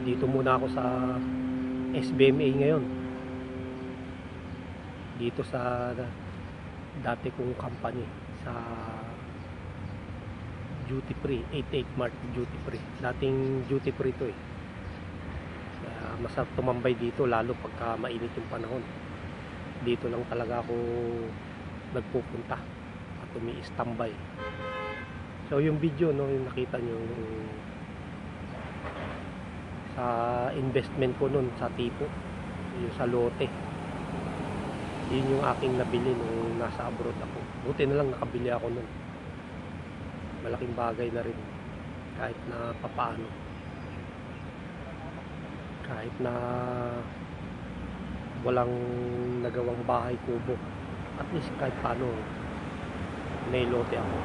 Dito muna ako sa SBMA ngayon. Dito sa dati kong company sa duty free, 88 Mart duty free. Dating duty free to eh. Kaya masarap tumambay dito lalo pagka mainit yung panahon. Dito lang talaga ako nagpupunta at umi-standby. So yung video no, yung nakita nyo sa investment ko nun sa tipo, yung sa lote, yun yung aking nabili nung nasa abroad ako. Buti na lang nakabili ako nun. Malaking bagay na rin kahit na papaano, kahit na walang nagawang bahay kubo, at least kahit paano may lote ako.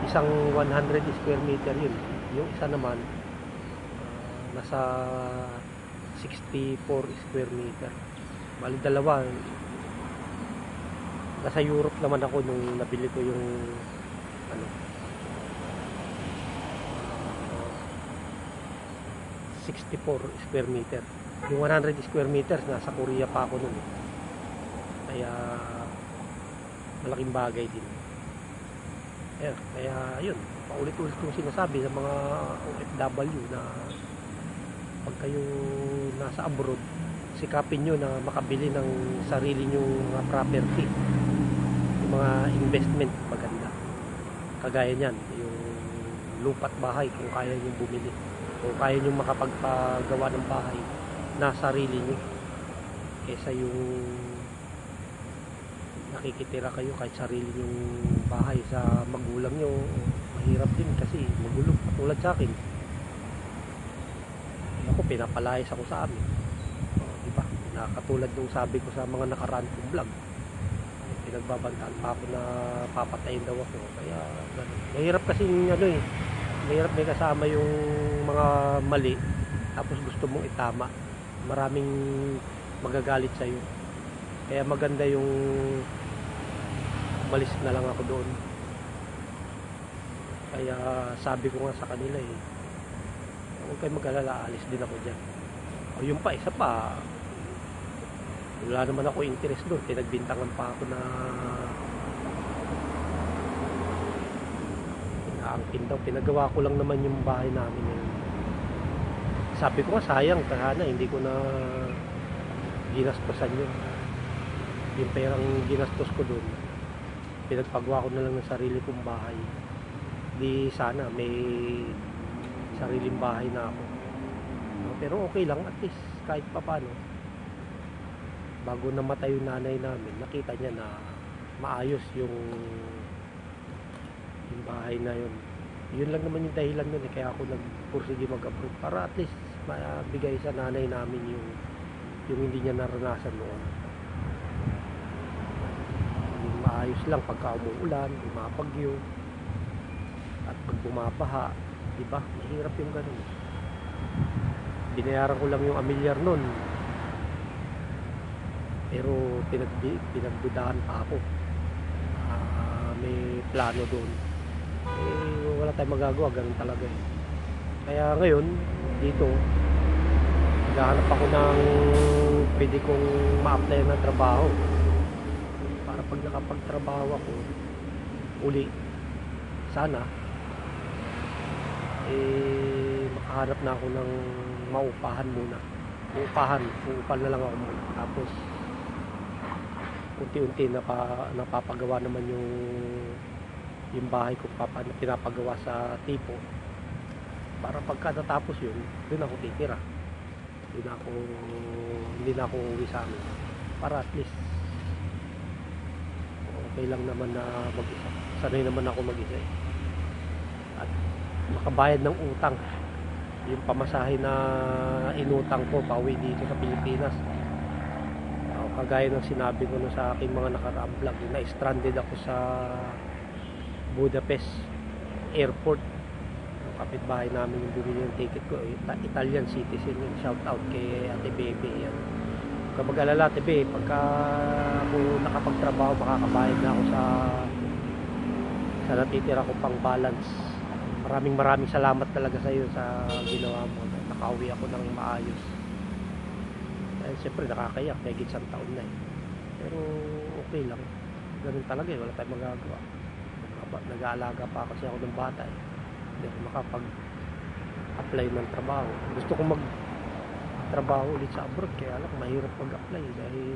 Isang 100 square meter yun. Yung isa naman nasa 64 square meter. Bali dalawa. Nasa Europe naman ako nung nabili ko yung ano, 64 square meter. Yung 100 square meters nasa Korea pa ako nun. Kaya malaking bagay din. Kaya yun, paulit-ulit kong sinasabi sa mga OFW na pag kayo nasa abroad, sikapin nyo na makabili ng sarili nyong mga property, yung mga investment maganda. Kagaya nyan, yung lupa't bahay kung kaya nyo bumili, kung kaya nyo makapagpagawa ng bahay na sarili nyo, kesa yung nakikitira kayo kahit sarili nyong bahay sa magulang nyo. Mahirap din kasi magulo, katulad sa akin. Ako, pinapalayas ako sa amin. Diba? Nakatulad nung sabi ko sa mga nakaraan kong vlog, pinagbabantaan pa ako na papatayin daw ako. Kaya ganun. Mahirap kasi ano eh, mahirap may kasama yung mga mali tapos gusto mong itama. Maraming magagalit sa'yo. Kaya maganda yung umalis na lang ako doon. Kaya sabi ko nga sa kanila eh, huwag kayo mag-alala, alis din ako dyan. O yung pa, isa pa, wala naman ako interest doon. Pinagbintangan pa ako na inaangkin daw. Pinagawa ko lang naman yung bahay namin ngayon. Sabi ko nga, sayang, sana hindi ko na ginastosan yun. Yung perang ginastos ko doon, pinagpagawa ko na lang ng sarili kong bahay. Di sana may sariling bahay na ako. Pero okay lang, at least kahit pa paano, bago namatay yung nanay namin, nakita niya na maayos yung bahay na yun. Yun lang naman yung dahilan nun eh, kaya ako nagpursige mag-abroad para at least mabigay sa nanay namin yung hindi niya naranasan noon. Yung maayos lang pagka umuulan, bumabagyo, at pag bumabaha, diba? Mahirap yung ganun. Binayaran ko lang yung amilyar nun, pero pinagdudahan pa ako. May plano doon. Wala tayong magagawa, ganun talaga eh. Kaya ngayon, dito, naghahanap ako ng pwede kong ma-apply na trabaho. Para pag nakapagtrabaho ako, uli, sana, makahanap na ako ng maupahan muna. Uupal na lang ako muna. Tapos unti-unti napapagawa naman yung bahay ko pinapagawa sa tipo. Para pagka natapos yun, doon ako titira. Hindi na ako uuwi sa amin. Para at least okay lang naman na mag-isa. Sanay naman ako mag-isa eh. At makabayad ng utang, yung pamasahe na inutang ko pauwi dito sa Pilipinas. Kagaya ng sinabi ko sa aking mga nakaraang vlog, na stranded ako sa Budapest airport. Yung kapitbahay namin yung bumili ng ticket ko, Italian citizen yun. Shout out kay Ate Bebe yan. Huwag mag-alala Ate Bebe, pagka ako nakapagtrabaho makakabayad na ako sa natitira ko pang balance maraming salamat talaga sa iyo sa ginawa mo. Nakauwi ako ng maayos. Dahil siyempre nakakayak, may isang taon na eh. Pero okay lang. Ganun talaga eh, wala tayong magagawa. Nag-aalaga pa kasi ako ng bata eh. Hindi ako makapag-apply ng trabaho. Gusto kong mag-trabaho ulit sa abroad, kaya lang mahirap mag-apply dahil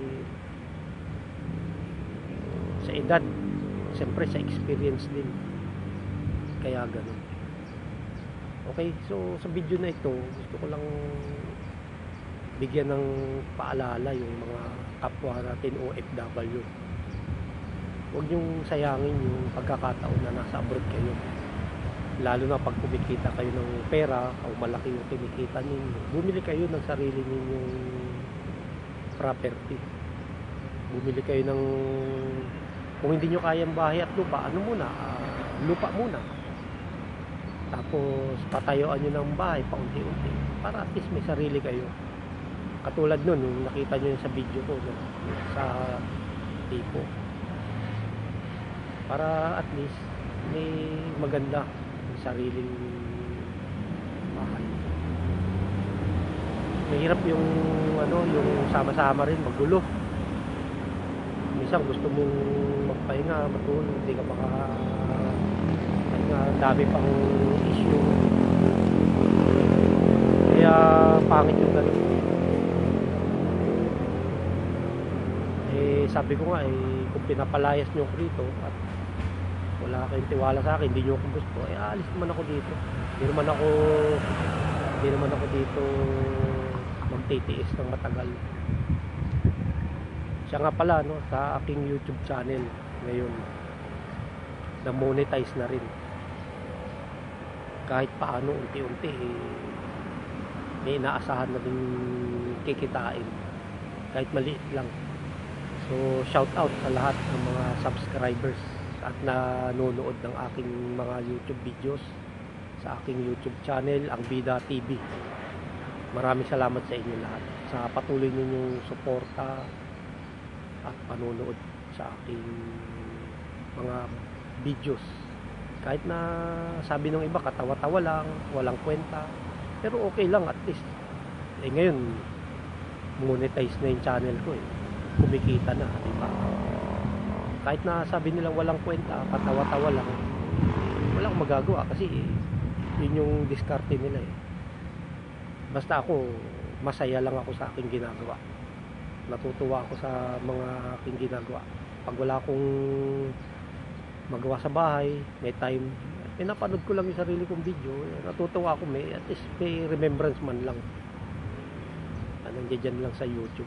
sa edad, siyempre sa experience din. Kaya ganun. Okay, so sa video na ito, gusto ko lang bigyan ng paalala yung mga kapwa natin OFW. Huwag niyong sayangin yung pagkakataon na nasa abroad kayo. Lalo na pag kumikita kayo ng pera o malaki yung kinikita ninyo. Bumili kayo ng sarili ninyong property. Bumili kayo ng, kung hindi nyo kayang bahay at lupa, lupa muna. Tapos patayuan nyo ng bahay paunti-unti para at least may sarili kayo. Katulad nun, yung nakita nyo sa video ko, no? Sa tipo. Para at least may maganda yung sariling bahay. Mahirap yung yung sama-sama rin, magulo. Minsan gusto mong magpahinga, matulog, hindi ka makapahinga, dami pang issue. Kaya pangit yung ganun. Sabi ko nga kung pinapalayas nyo ko dito at wala kayong tiwala sa akin, hindi nyo ako gusto, alis naman ako dito. Hindi naman ako dito magtitiis ng matagal. Siya nga pala, no, sa aking YouTube channel ngayon, na monetize na rin. Kahit paano unti-unti may inaasahan na din kikitain kahit maliit lang. So shout out sa lahat ng mga subscribers at nanonood ng aking mga YouTube videos sa aking YouTube channel, ang Bida TV. Maraming salamat sa inyo lahat sa patuloy ninyong suporta at panonood sa aking mga videos. Kahit na sabi ng iba katawa-tawa lang, walang kwenta, pero okay lang at least. Ngayon monetize na yung channel ko kumikita na, di ba? Kahit na sabi nilang walang kwenta, katawa-tawa lang, wala akong magagawa kasi yun yung diskarte nila Basta ako, masaya lang ako sa aking ginagawa. Natutuwa ako sa mga aking ginagawa. Pag wala akong magawa sa bahay, may time, pinapanood ko lang yung sarili kong video, natutuwa ako, at least may remembrance man lang. Nandiyan lang sa YouTube.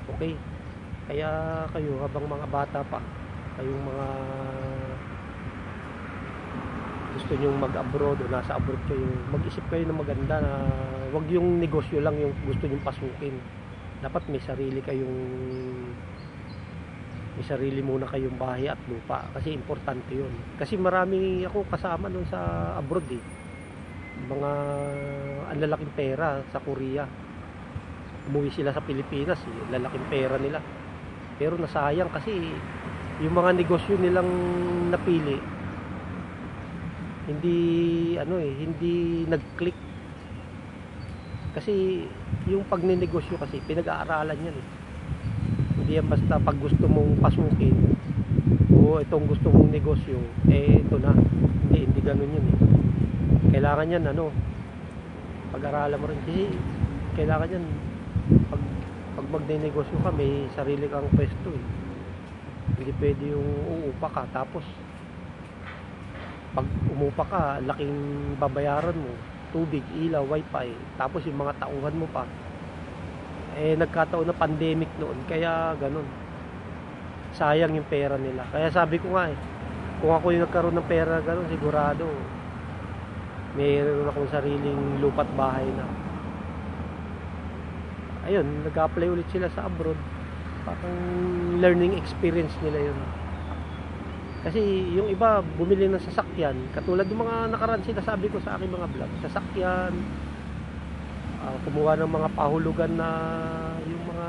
Okay, kaya kayo habang mga bata pa, kayong mga gusto nyong mag-abroad o nasa abroad kayo, mag-isip kayo ng maganda na wag yung negosyo lang yung gusto nyong pasukin. Dapat may sarili muna kayong bahay at lupa kasi importante yun. Kasi marami ako kasama nun sa abroad mga ang lalaking pera sa Korea. Umuwi sila sa Pilipinas, lalaking pera nila. Pero nasayang kasi yung mga negosyo nilang napili hindi nag-click. Kasi yung pagnenegosyo kasi pinag-aaralan yan Hindi yan basta pag gusto mong pasukin o itong gusto mong negosyo, ito na. Hindi ganun yun Kailangan yan pag-aralan mo rin kasi kailangan yan pag magne-negosyo ka, may sarili kang pwesto Hindi pwede yung uupa ka tapos pag umupa ka, laking babayaran mo, tubig, ilaw, wifi, tapos yung mga tauhan mo pa. Nagkataon na pandemic noon, kaya ganun. Sayang yung pera nila. Kaya sabi ko nga kung ako yung nagkaroon ng pera ganun, sigurado mayroon akong sariling lupa't bahay na. Ayun, nag-apply ulit sila sa abroad. Parang learning experience nila yun. Kasi yung iba bumili ng sasakyan, katulad ng mga nakaraan sinasabi ko sa aking mga vlog, sasakyan, kumuha ng mga pahulugan na yung mga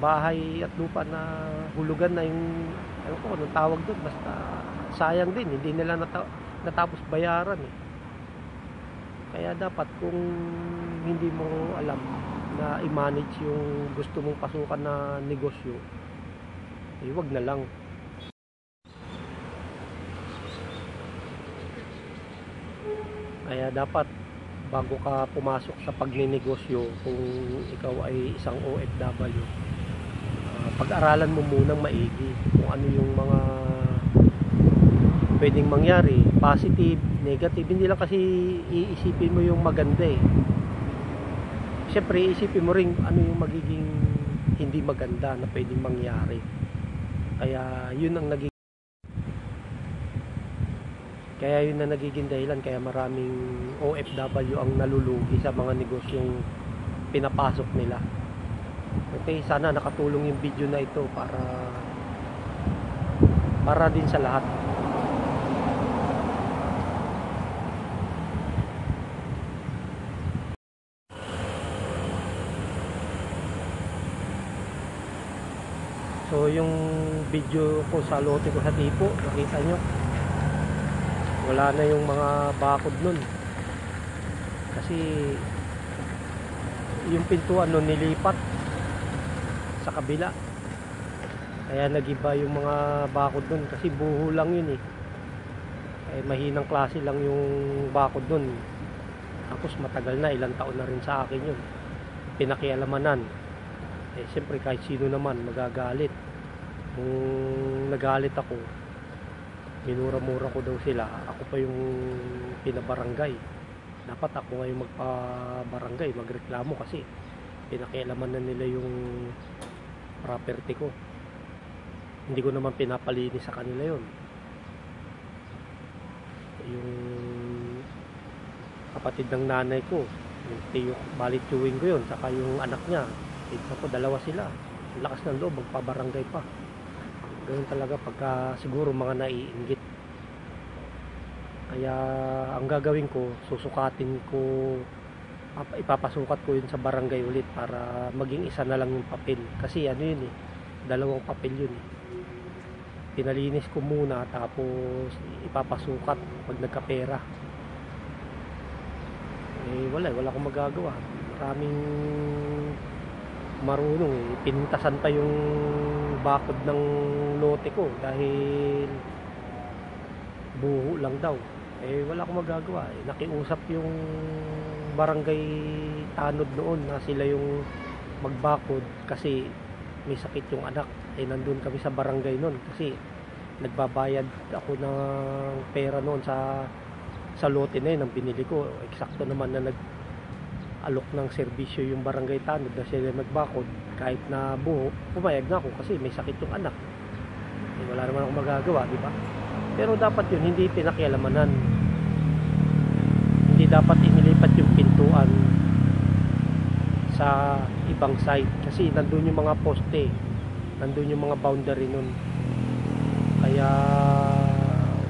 bahay at lupa na hulugan na yung anong tawag doon, basta sayang din, hindi nila natapos bayaran eh. Kaya dapat kung hindi mo alam na i-manage yung gusto mong pasukan na negosyo, eh wag na lang. Kaya dapat bago ka pumasok sa pagninegosyo, kung ikaw ay isang OFW, pag-aralan mo munang maigi kung ano yung mga pwedeng mangyari, positive, negative. Hindi lang kasi iisipin mo yung maganda eh. Siyempre iisipin mo rin ano yung magiging hindi maganda na pwedeng mangyari. Kaya yun ang nagiging dahilan kaya maraming OFW ang nalulugi sa mga negosyong pinapasok nila. Okay, sana nakatulong yung video na ito para din sa lahat. So yung video ko sa lote ko sa tipo, nakita nyo, wala na yung mga bakod nun kasi yung pintuan nun nilipat sa kabila, kaya nagiba yung mga bakod nun kasi buho lang yun eh. Mahinang klase lang yung bakod nun, tapos matagal na, ilang taon na rin sa akin yun, pinakialamanan. Siyempre kahit sino naman magagalit. Kung nagalit ako, minura-mura ko daw sila, ako pa yung pinabarangay. Dapat ako ngayon magpa-barangay, magreklamo kasi pinakialaman na nila yung property ko. Hindi ko naman pinapalinis sa kanila yon. Yung kapatid ng nanay ko, yung tiyo, balit chewing ko yun, saka yung anak niya, tignan ko, dalawa sila. Ang lakas ng loob, magpabarangay pa. Ganun talaga pagka siguro mga naiinggit. Kaya ang gagawin ko, susukatin ko, ipapasukat ko yun sa barangay ulit para maging isa na lang yung papel. Kasi ano yun eh, dalawang papel yun eh. Pinalinis ko muna tapos ipapasukat pag nagkapera. Wala akong magagawa. Maraming marunong eh. Pinintasan pa yung bakod ng lote ko dahil buho lang daw. Wala akong magagawa eh. Nakiusap yung barangay tanod noon na sila yung magbakod kasi may sakit yung anak. Nandun kami sa barangay noon kasi nagbabayad ako ng pera noon sa lote na yun ang binili ko. Eksakto naman na alok ng serbisyo yung barangay tanod na sila magbakod. Kahit na buho, pumayag na ako kasi may sakit yung anak. Wala naman akong magagawa, di ba? Pero dapat yun, hindi pinakialamanan. Hindi dapat inilipat yung pintuan sa ibang side kasi nandun yung mga poste, nandun yung mga boundary nun. Kaya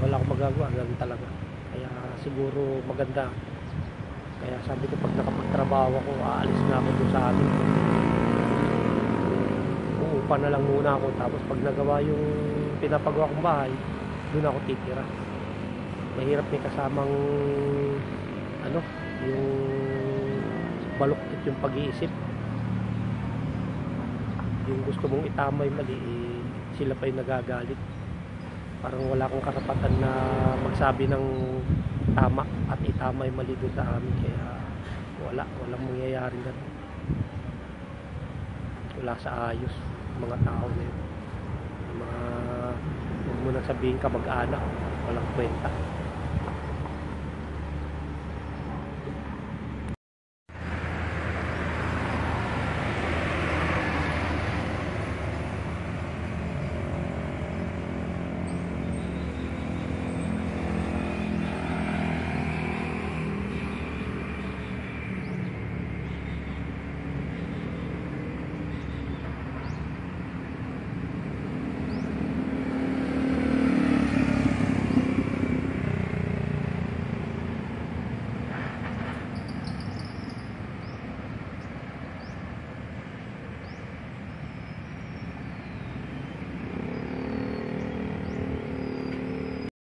wala akong magagawa, ganun talaga. Kaya siguro maganda. Kaya sabi ko pag nakapagtrabaho ako, aalis na ako doon sa amin. Uupa na lang muna ako, tapos pag nagawa yung pinapagawa kong bahay, doon ako titira. Mahirap may kasamang yung baluktot yung pag-iisip. Yung gusto mong itamay mali, sila pa yung nagagalit. Parang wala akong karapatan na magsabi ng tama at itamay mali doon sa amin. Kaya walang mangyayari na. Wala sa ayos mga tao na yun. Huwag mo nang sabihin ka mag-anak, walang kwenta.